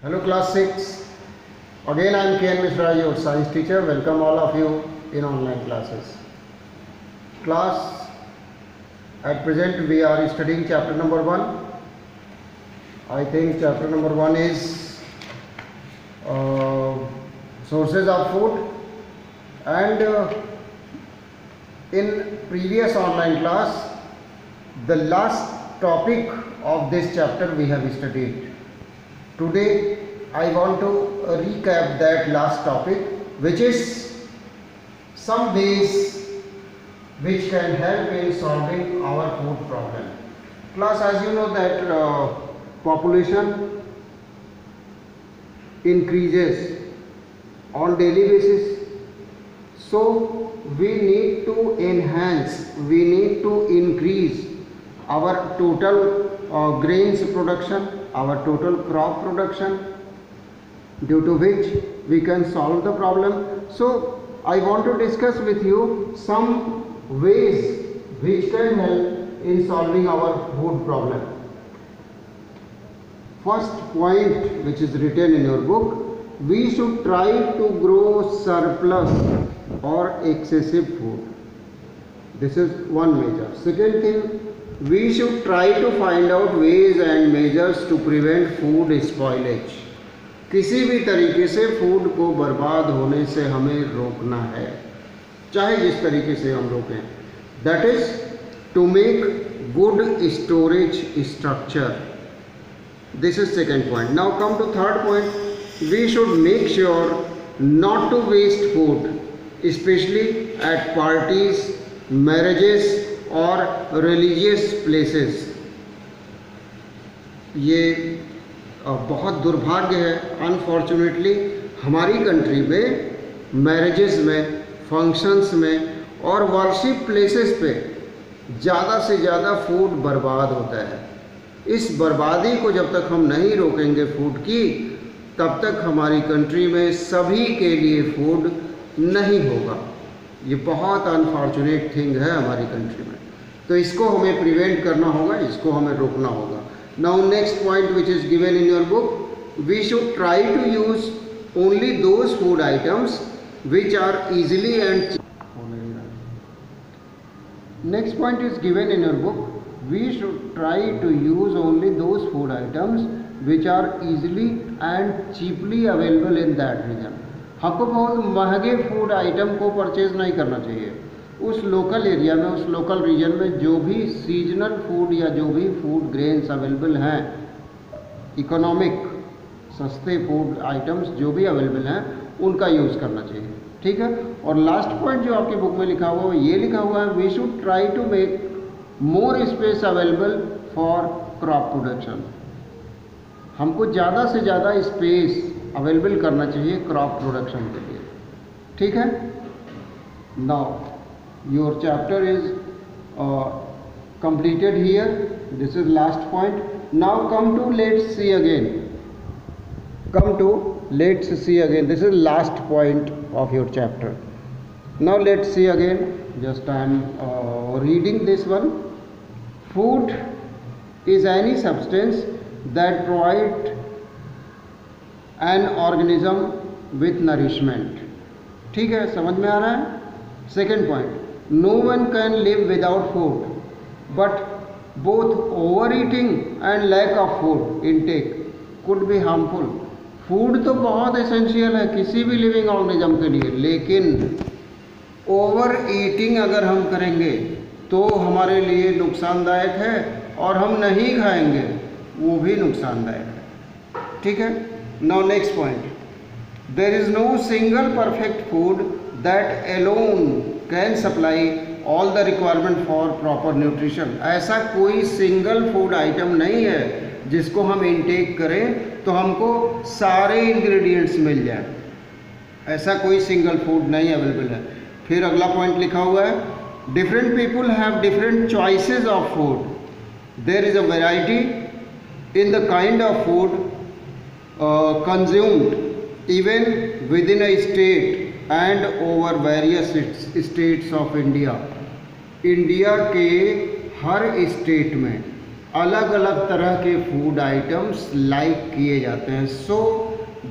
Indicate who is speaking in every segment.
Speaker 1: Hello class 6. Again I am KN Mishra, your science teacher. Welcome all of you in online classes. Class, at present we are studying chapter number 1. I think chapter number 1 is sources of food, and in previous online class the last topic of this chapter we have studied. Today I want to recap that last topic, which is some ways which can help in solving our food problem. Class, as you know that population increases on daily basis, so we need to enhance, we need to increase our total grains production, our total crop production, due to which we can solve the problem. So I want to discuss with you some ways which can help in solving our food problem. First point, which is written in your book, we should try to grow surplus or excessive food. This is one measure. Second thing, we should try to find out ways and measures to prevent food spoilage. किसी भी तरीके से food को बर्बाद होने से हमें रोकना है, चाहे जिस तरीके से हम रोकें. That is to make good storage structure. This is second point. Now come to third point. We should make sure not to waste food, specially at parties, marriages और रिलीजियस प्लेसेस. ये बहुत दुर्भाग्य है, अनफॉर्चुनेटली हमारी country में marriages में, functions में और वर्शिप प्लेसेस पे ज़्यादा से ज़्यादा फूड बर्बाद होता है. इस बर्बादी को जब तक हम नहीं रोकेंगे फूड की, तब तक हमारी कंट्री में सभी के लिए फूड नहीं होगा. ये बहुत अनफॉर्चुनेट थिंग है हमारी कंट्री में, तो इसको हमें प्रिवेंट करना होगा, इसको हमें रोकना होगा. Now next point which is given in your book, we should try to use only those food items which are easily and next point is given in your book, we should try to use only those food items which are easily and cheaply available in that region. हमको बहुत महंगे food item को purchase नहीं करना चाहिए. उस local area में, उस लोकल रीजन में जो भी सीजनल फूड या जो भी फूड ग्रेन्स अवेलेबल हैं, इकोनॉमिक सस्ते फूड आइटम्स जो भी अवेलेबल हैं, उनका यूज़ करना चाहिए. ठीक है. और लास्ट पॉइंट जो आपकी बुक में लिखा हुआ है, ये लिखा हुआ है, we should try to make more space available for crop production. हमको ज़्यादा से ज़्यादा स्पेस अवेलेबल करना चाहिए क्रॉप प्रोडक्शन के लिए. ठीक है. Now your chapter is completed here. This is last point. Now come to let's see again. This is last point of your chapter. Now let's see again. Just I am reading this one. Food is any substance that provides an organism with nourishment. ठीक है, समझ में आ रहा है. Second point, no one can live without food, but both overeating and lack of food intake could be harmful. Food तो बहुत essential है किसी भी लिविंग ऑर्गेनिज्म के लिए, लेकिन ओवर ईटिंग अगर हम करेंगे तो हमारे लिए नुकसानदायक है, और हम नहीं खाएंगे वो भी नुकसानदायक है. ठीक है. Now next point, there is no single perfect food that alone can supply all the requirement for proper nutrition. ऐसा कोई सिंगल फूड आइटम नहीं है जिसको हम इनटेक करें तो हमको सारे इंग्रेडिएंट्स मिल जाए. ऐसा कोई सिंगल फूड नहीं अवेलेबल है. फिर अगला पॉइंट लिखा हुआ है, different people have different choices of food. There is a variety in the kind of food consumed even within a state and over various states of India. India के हर state में अलग अलग तरह के फूड आइटम्स लाइक किए जाते हैं। So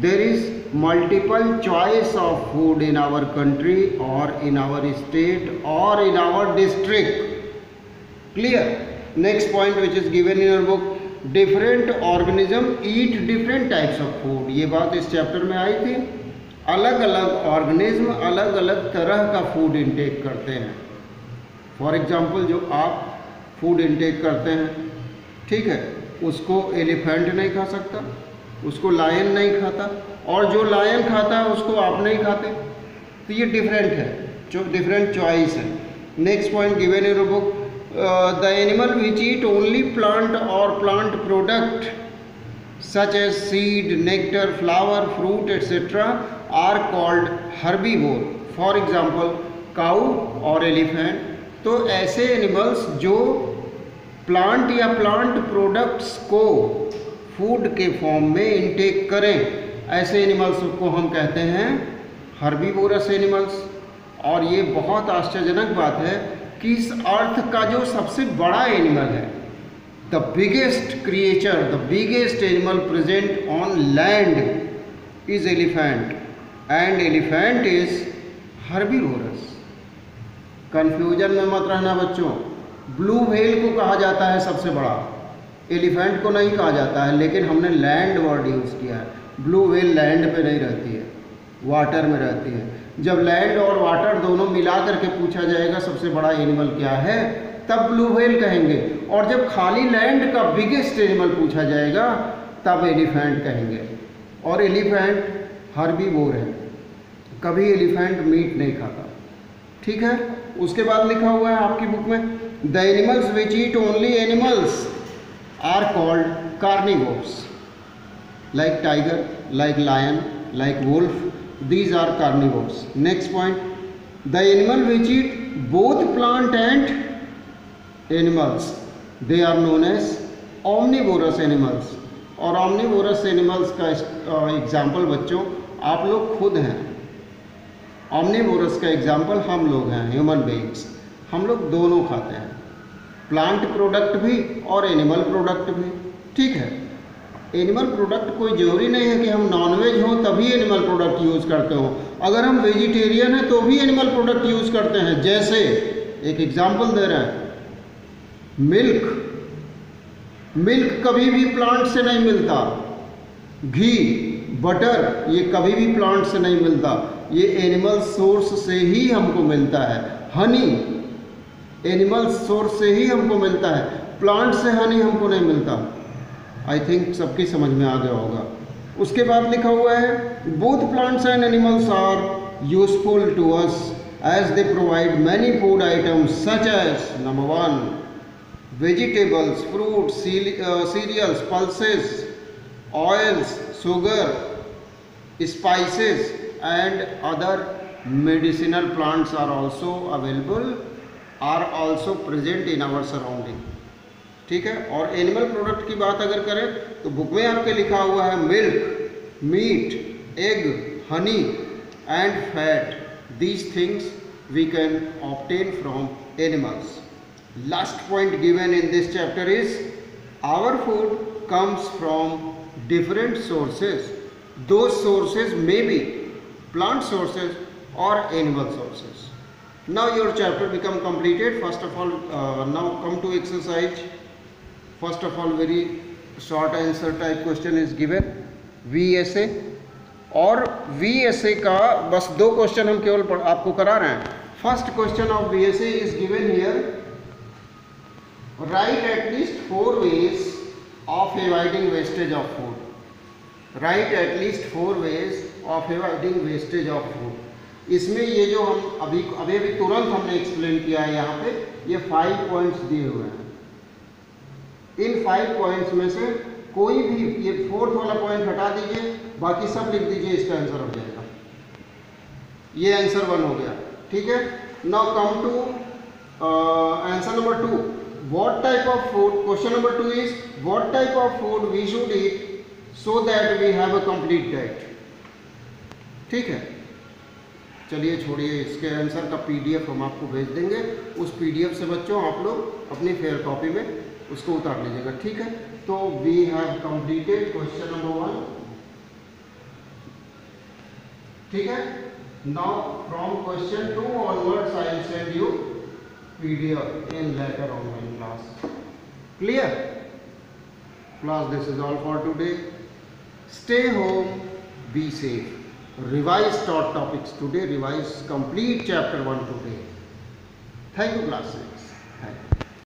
Speaker 1: there is multiple choice of food in our country और इन आवर स्टेट और in our district. Clear? Next point which is given in your book, different organism eat different types of food. ये बात इस chapter में आई थी। अलग अलग organism अलग अलग तरह का फूड इंटेक करते हैं। फॉर एग्जाम्पल जो आप फूड इंटेक करते हैं, ठीक है, उसको एलिफेंट नहीं खा सकता, उसको लायन नहीं खाता, और जो लायन खाता है उसको आप नहीं खाते। तो ये डिफरेंट है, जो डिफरेंट चॉइस है। Next point given in book, the animal which eat only plant और plant product such as seed, nectar, flower, fruit, etc. are called herbivore. For example, cow और elephant। तो ऐसे एनिमल्स जो plant या plant products को food के form में intake करें, ऐसे एनिमल्स को हम कहते हैं हर्बीवोरस एनिमल्स। और ये बहुत आश्चर्यजनक बात है कि इस अर्थ का जो सबसे बड़ा एनिमल है, the biggest creature, the biggest animal present on land is elephant, and elephant is herbivorous। Confusion में मत रहना बच्चों। ब्लू व्हेल को कहा जाता है सबसे बड़ा, एलिफेंट को नहीं कहा जाता है, लेकिन हमने लैंड वर्ड यूज़ किया है। ब्लू व्हेल लैंड पे नहीं रहती है, वाटर में रहती है। जब लैंड और वाटर दोनों मिला करके पूछा जाएगा सबसे बड़ा एनिमल क्या है, तब ब्लू व्हेल कहेंगे, और जब खाली लैंड का बिगेस्ट एनिमल पूछा जाएगा तब एलिफेंट कहेंगे। और एलिफेंट हर्बीवोर है, कभी एलिफेंट मीट नहीं खाता। ठीक है, उसके बाद लिखा हुआ है आपकी बुक में, the animals which eat only animals are called carnivores, like tiger, like lion, like wolf, these are carnivores. Next point, the animal which eat both plant and animals, they are known as omnivorous animals। और omnivorous animals का example बच्चों आप लोग खुद हैं। omnivorous का example हम लोग हैं, ह्यूमन बीइंग्स। हम लोग दोनों खाते हैं, प्लांट प्रोडक्ट भी और एनिमल प्रोडक्ट भी। ठीक है, एनिमल प्रोडक्ट कोई ज़रूरी नहीं है कि हम नॉनवेज हो तभी एनिमल प्रोडक्ट यूज़ करते हो। अगर हम वेजिटेरियन हैं तो भी एनिमल प्रोडक्ट यूज़ करते हैं। जैसे एक एग्जांपल दे रहे हैं, मिल्क कभी भी प्लांट से नहीं मिलता। घी, बटर, ये कभी भी प्लांट से नहीं मिलता, ये एनिमल सोर्स से ही हमको मिलता है। हनी एनिमल सोर्स से ही हमको मिलता है, प्लांट से हनी हमको नहीं मिलता। आई थिंक सबकी समझ में आ गया होगा। उसके बाद लिखा हुआ है, both plants and animals are useful to us as they provide many food items such as number 1 vegetables, fruits, cereals, pulses, oils, sugar, spices and other medicinal plants are also present in our surrounding. ठीक है, और animal product की बात अगर करें तो book में आपके लिखा हुआ है milk, meat, egg, honey and fat. These things we can obtain from animals. Last point given in this chapter is our food comes from different sources. दो sources may be plant sources और animal sources. Now your chapter become completed. First of all, now come to exercise. First of all, very short answer type question is given, VSA। और VSA का बस 2 question हम केवल आपको करा रहे हैं। First question of VSA is given here, right at least 4 ways of avoiding wastage of food। Right at least 4 ways of avoiding wastage of food। इसमें ये जो हम अभी तुरंत हमने एक्सप्लेन किया है, यहाँ पे ये 5 पॉइंट्स दिए हुए हैं। इन 5 पॉइंट्स में से कोई भी, ये 4th वाला पॉइंट हटा दीजिए, बाकी सब लिख दीजिए, इसका आंसर हो जाएगा। ये आंसर 1 हो गया। ठीक है, now come to answer number 2, what type of food. Question number 2 is what type of food we should eat so that we have a complete diet. ठीक है, चलिए छोड़िए, इसके आंसर का PDF हम आपको भेज देंगे। उस PDF से बच्चों आप लोग अपनी फेयर कॉपी में उसको उतार लीजिएगा, ठीक है। तो we have completed question number 1, ठीक है। Now from question 2 onwards I will send you PDF in later online class. Clear? Class, this is all for today. Stay home, be safe. Revise taught topics today. Revise complete chapter 1 today. Thank you, class.